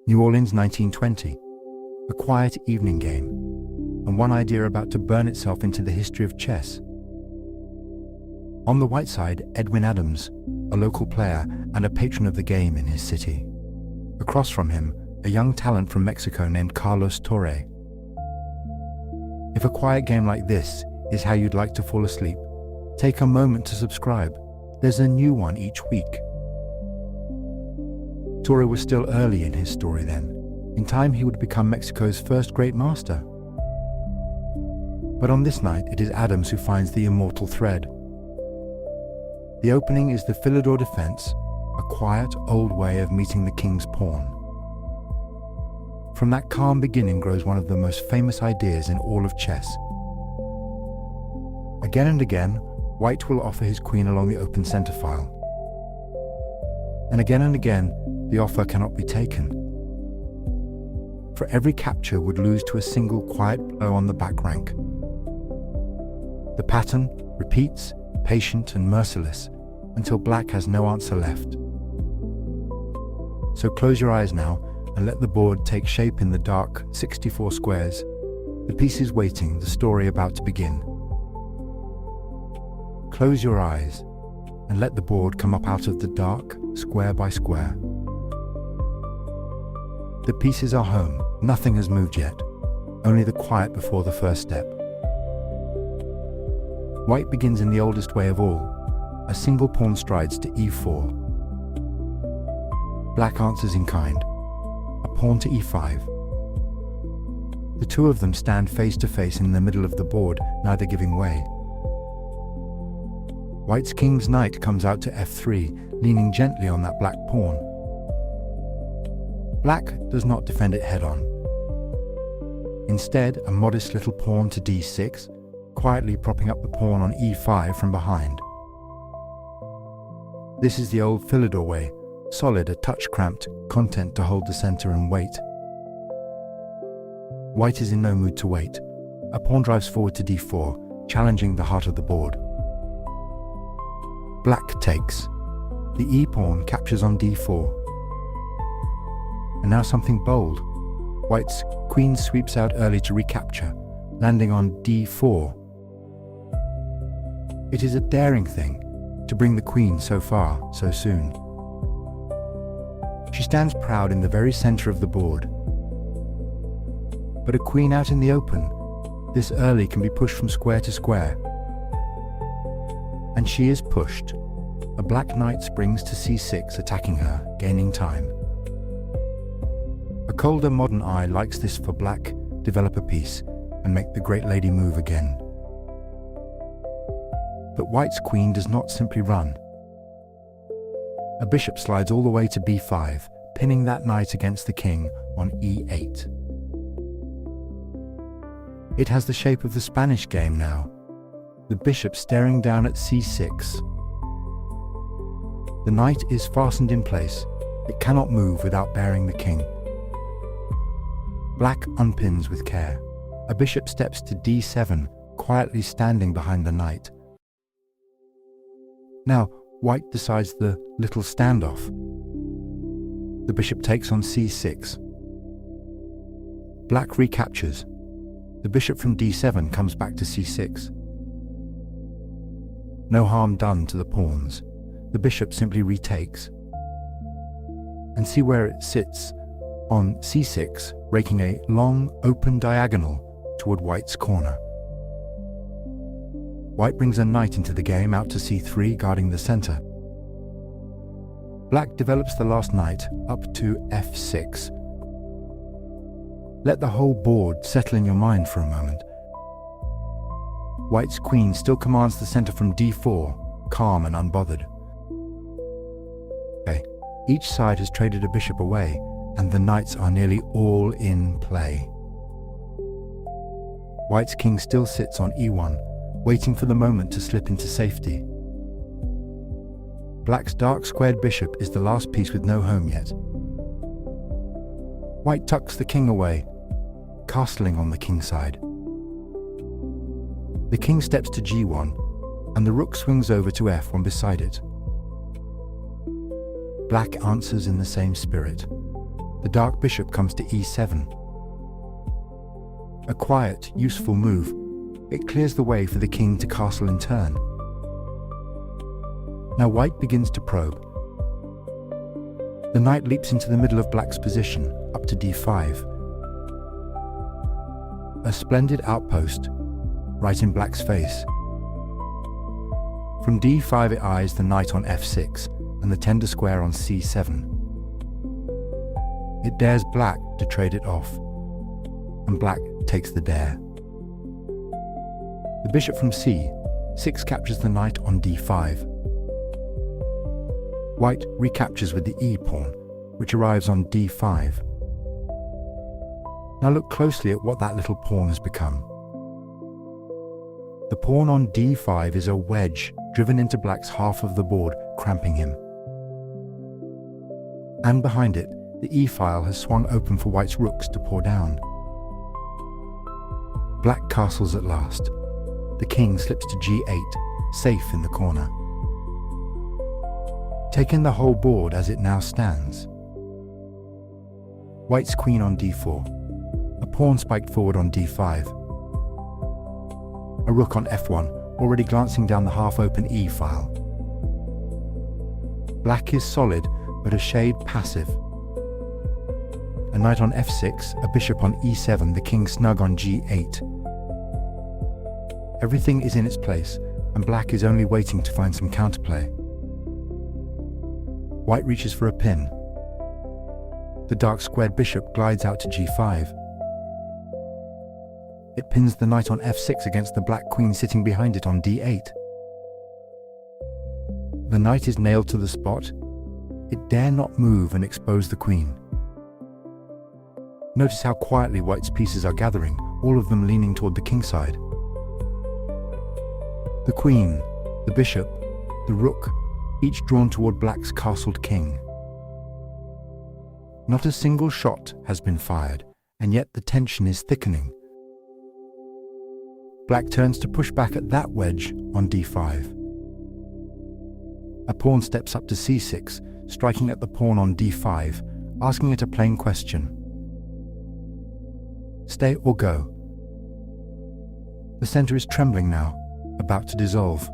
New Orleans, 1920. A quiet evening game, and one idea about to burn itself into the history of chess. On the white side, Edwin Adams, a local player and a patron of the game in his city. Across from him, a young talent from Mexico named Carlos Torre. If a quiet game like this is how you'd like to fall asleep, take a moment to subscribe. There's a new one each week. Torre was still early in his story then. In time, he would become Mexico's first great master. But on this night, it is Adams who finds the immortal thread. The opening is the Philidor Defense, a quiet, old way of meeting the king's pawn. From that calm beginning grows one of the most famous ideas in all of chess. Again and again, White will offer his queen along the open center file. And again, the offer cannot be taken. For every capture would lose to a single quiet blow on the back rank. The pattern repeats, patient and merciless, until black has no answer left. So close your eyes now and let the board take shape in the dark 64 squares, the pieces waiting, the story about to begin. Close your eyes and let the board come up out of the dark, square by square. The pieces are home, nothing has moved yet, only the quiet before the first step. White begins in the oldest way of all. A single pawn strides to e4. Black answers in kind. A pawn to e5. The two of them stand face to face in the middle of the board, neither giving way. White's king's knight comes out to f3, leaning gently on that black pawn. Black does not defend it head-on. Instead, a modest little pawn to d6, quietly propping up the pawn on e5 from behind. This is the old Philidor way, solid, a touch cramped, content to hold the center and wait. White is in no mood to wait. A pawn drives forward to d4, challenging the heart of the board. Black takes. The e-pawn captures on d4. And now something bold. White's queen sweeps out early to recapture, landing on d4. It is a daring thing to bring the queen so far, so soon. She stands proud in the very center of the board. But a queen out in the open, this early can be pushed from square to square. And she is pushed. A black knight springs to c6, attacking her, gaining time. A colder modern eye likes this for black, develop a piece, and make the great lady move again. But White's queen does not simply run. A bishop slides all the way to b5, pinning that knight against the king on e8. It has the shape of the Spanish game now, the bishop staring down at c6. The knight is fastened in place. It cannot move without bearing the king. Black unpins with care. A bishop steps to d7, quietly standing behind the knight. Now, White decides the little standoff. The bishop takes on c6. Black recaptures. The bishop from d7 comes back to c6. No harm done to the pawns. The bishop simply retakes. And see where it sits on c6, raking a long, open diagonal toward White's corner. White brings a knight into the game out to c3, guarding the center. Black develops the last knight up to f6. Let the whole board settle in your mind for a moment. White's queen still commands the center from d4, calm and unbothered. Okay, each side has traded a bishop away, and the knights are nearly all in play. White's king still sits on e1, waiting for the moment to slip into safety. Black's dark squared bishop is the last piece with no home yet. White tucks the king away, castling on the king side. The king steps to g1, and the rook swings over to f1 beside it. Black answers in the same spirit. The dark bishop comes to e7. A quiet, useful move. It clears the way for the king to castle in turn. Now white begins to probe. The knight leaps into the middle of black's position, up to d5. A splendid outpost, right in black's face. From d5 it eyes the knight on f6 and the tender square on c7. It dares black to trade it off, and black takes the dare. The bishop from c6 captures the knight on d5. White recaptures with the e-pawn, which arrives on d5. Now look closely at what that little pawn has become. The pawn on d5 is a wedge driven into black's half of the board, cramping him. And behind it, the e-file has swung open for white's rooks to pour down. Black castles at last. The king slips to g8, safe in the corner. Taking the whole board as it now stands. White's queen on d4. A pawn spiked forward on d5. A rook on f1, already glancing down the half-open e-file. Black is solid, but a shade passive. A knight on f6, a bishop on e7, the king snug on g8. Everything is in its place, and black is only waiting to find some counterplay. White reaches for a pin. The dark squared bishop glides out to g5. It pins the knight on f6 against the black queen sitting behind it on d8. The knight is nailed to the spot. It dare not move and expose the queen. Notice how quietly white's pieces are gathering, all of them leaning toward the king side. The queen, the bishop, the rook, each drawn toward black's castled king. Not a single shot has been fired, and yet the tension is thickening. Black turns to push back at that wedge on d5. A pawn steps up to c6, striking at the pawn on d5, asking it a plain question. Stay or go? The center is trembling now, about to dissolve.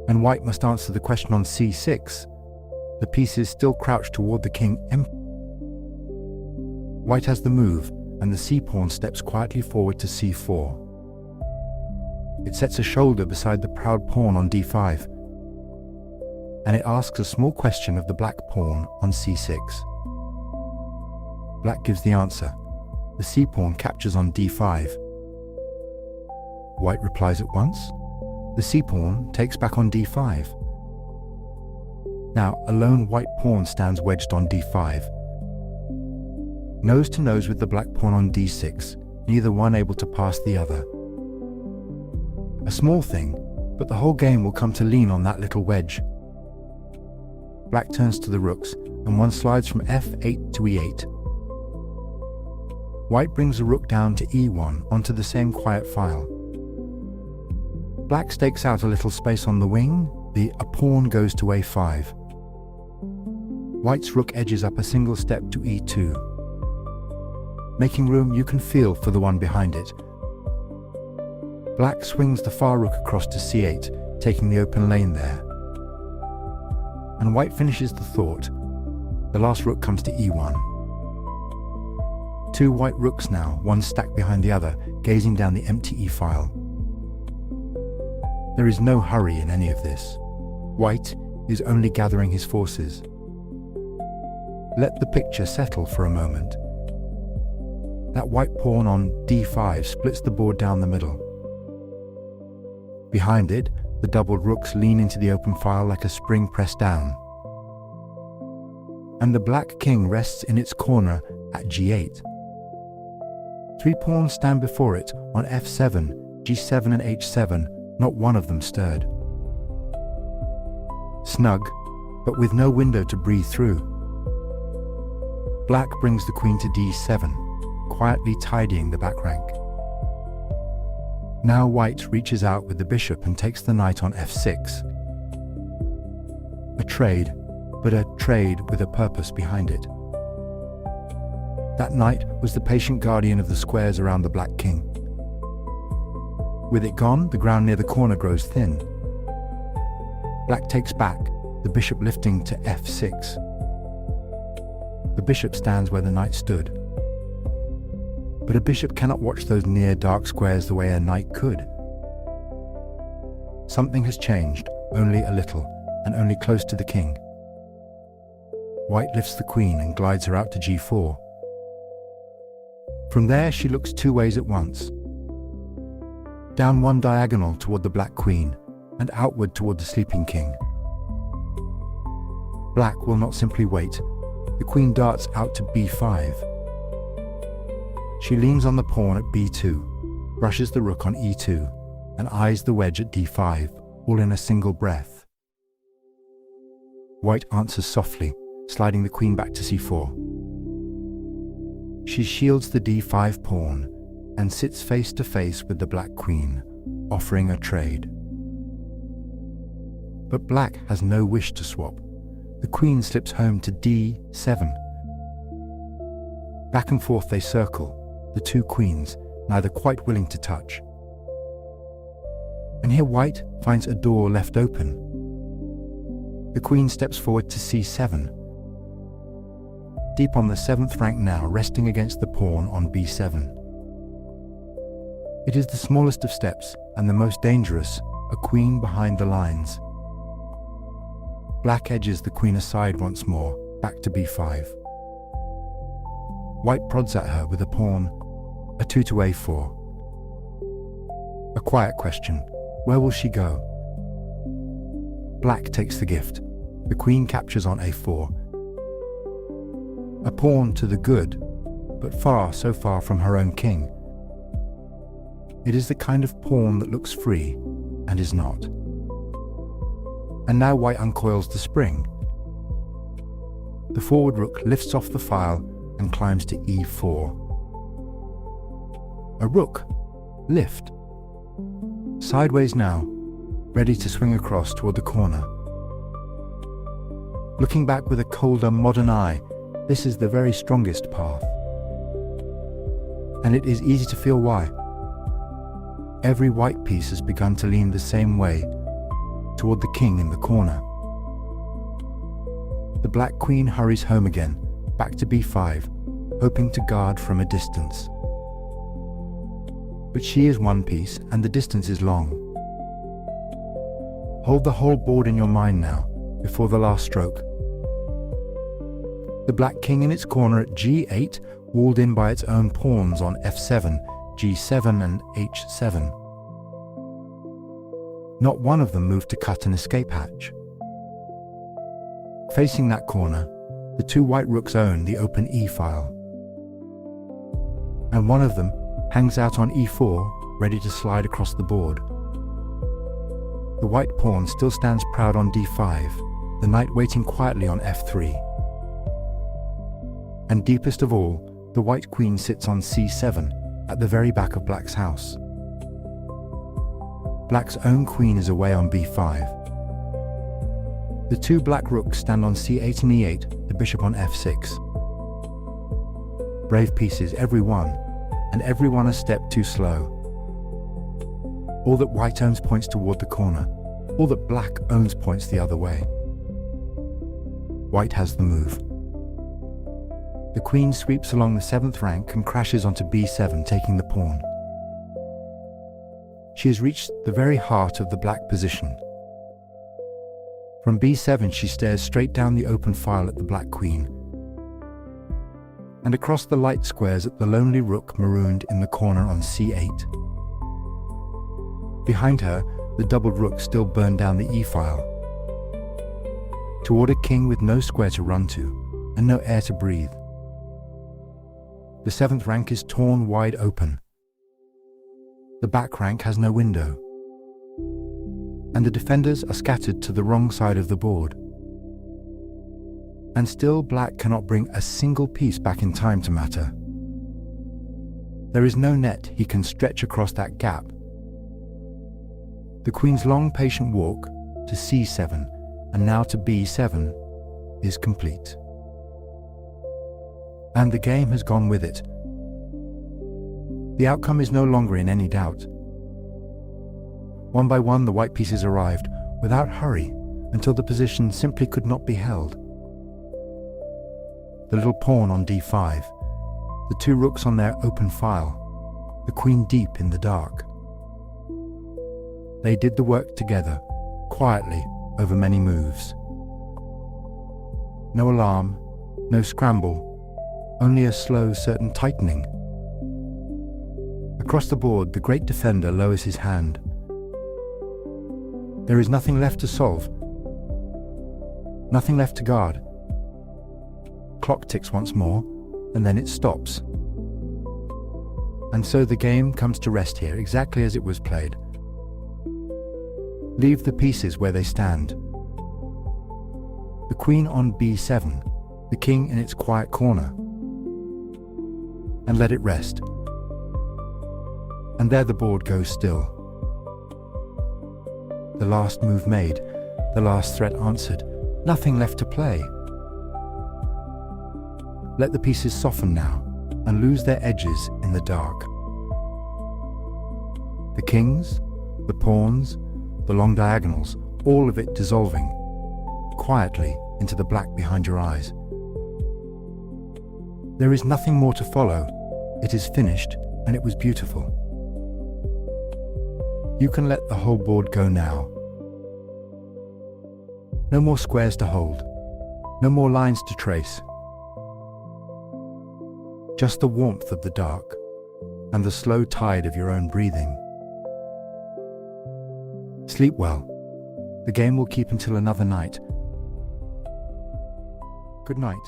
And white must answer the question on c6. The pieces still crouch toward the king. White has the move, and the c-pawn steps quietly forward to c4. It sets a shoulder beside the proud pawn on d5, and it asks a small question of the black pawn on c6. Black gives the answer. The c-pawn captures on d5. White replies at once. The c-pawn takes back on d5. Now, a lone white pawn stands wedged on d5. Nose to nose with the black pawn on d6, neither one able to pass the other. A small thing, but the whole game will come to lean on that little wedge. Black turns to the rooks, and one slides from f8 to e8. White brings the rook down to e1 onto the same quiet file. Black stakes out a little space on the wing, a pawn goes to a5. White's rook edges up a single step to e2. Making room you can feel for the one behind it. Black swings the far rook across to c8, taking the open lane there. And white finishes the thought. The last rook comes to e1. Two white rooks now, one stacked behind the other, gazing down the empty e-file. There is no hurry in any of this. White is only gathering his forces. Let the picture settle for a moment. That white pawn on d5 splits the board down the middle. Behind it, the doubled rooks lean into the open file like a spring pressed down. And the black king rests in its corner at g8. Three pawns stand before it on f7, g7 and h7, not one of them stirred. Snug, but with no window to breathe through. Black brings the queen to d7, quietly tidying the back rank. Now white reaches out with the bishop and takes the knight on f6. A trade, but a trade with a purpose behind it. That knight was the patient guardian of the squares around the Black King. With it gone, the ground near the corner grows thin. Black takes back, the bishop lifting to f6. The bishop stands where the knight stood. But a bishop cannot watch those near dark squares the way a knight could. Something has changed, only a little, and only close to the king. White lifts the queen and glides her out to g4. From there she looks two ways at once. Down one diagonal toward the Black Queen, and outward toward the sleeping king. Black will not simply wait. The queen darts out to b5. She leans on the pawn at b2, brushes the rook on e2, and eyes the wedge at d5, all in a single breath. White answers softly, sliding the queen back to c4. She shields the d5 pawn and sits face to face with the Black Queen, offering a trade. But Black has no wish to swap. The queen slips home to d7. Back and forth they circle, the two queens, neither quite willing to touch. And here White finds a door left open. The queen steps forward to c7. Deep on the 7th rank now, resting against the pawn on b7. It is the smallest of steps, and the most dangerous, a queen behind the lines. Black edges the queen aside once more, back to b5. White prods at her with a pawn, a 2 to a4. A quiet question, where will she go? Black takes the gift. The queen captures on a4. A pawn to the good, but so far from her own king. It is the kind of pawn that looks free, and is not. And now White uncoils the spring. The forward rook lifts off the file and climbs to e4. A rook, lift. Sideways now, ready to swing across toward the corner. Looking back with a colder, modern eye, this is the very strongest path. And it is easy to feel why. Every white piece has begun to lean the same way, toward the king in the corner. The Black Queen hurries home again, back to b5, hoping to guard from a distance. But she is one piece, and the distance is long. Hold the whole board in your mind now, before the last stroke. The Black King in its corner at g8, walled in by its own pawns on f7, g7 and h7. Not one of them moved to cut an escape hatch. Facing that corner, the two white rooks own the open e-file. And one of them hangs out on e4, ready to slide across the board. The white pawn still stands proud on d5, the knight waiting quietly on f3. And deepest of all, the white queen sits on c7, at the very back of Black's house. Black's own queen is away on b5. The two black rooks stand on c8 and e8, the bishop on f6. Brave pieces, every one, and every one a step too slow. All that white owns points toward the corner, all that black owns points the other way. White has the move. The queen sweeps along the 7th rank and crashes onto b7, taking the pawn. She has reached the very heart of the black position. From b7 she stares straight down the open file at the Black Queen, and across the light squares at the lonely rook marooned in the corner on c8. Behind her, the doubled rook still burned down the e-file. Toward a king with no square to run to, and no air to breathe. The 7th rank is torn wide open. The back rank has no window. And the defenders are scattered to the wrong side of the board. And still Black cannot bring a single piece back in time to matter. There is no net he can stretch across that gap. The queen's long patient walk to c7 and now to b7 is complete. And the game has gone with it. The outcome is no longer in any doubt. One by one, the white pieces arrived, without hurry, until the position simply could not be held. The little pawn on d5, the two rooks on their open file, the queen deep in the dark. They did the work together, quietly, over many moves. No alarm, no scramble, only a slow, certain tightening. Across the board, the great defender lowers his hand. There is nothing left to solve, nothing left to guard. Clock ticks once more, and then it stops. And so the game comes to rest here, exactly as it was played. Leave the pieces where they stand. The queen on b7, the king in its quiet corner. And let it rest. And there the board goes still. The last move made, the last threat answered, nothing left to play. Let the pieces soften now and lose their edges in the dark. The kings, the pawns, the long diagonals, all of it dissolving, quietly into the black behind your eyes. There is nothing more to follow. It is finished, and it was beautiful. You can let the whole board go now. No more squares to hold, no more lines to trace. Just the warmth of the dark and the slow tide of your own breathing. Sleep well. The game will keep until another night. Good night.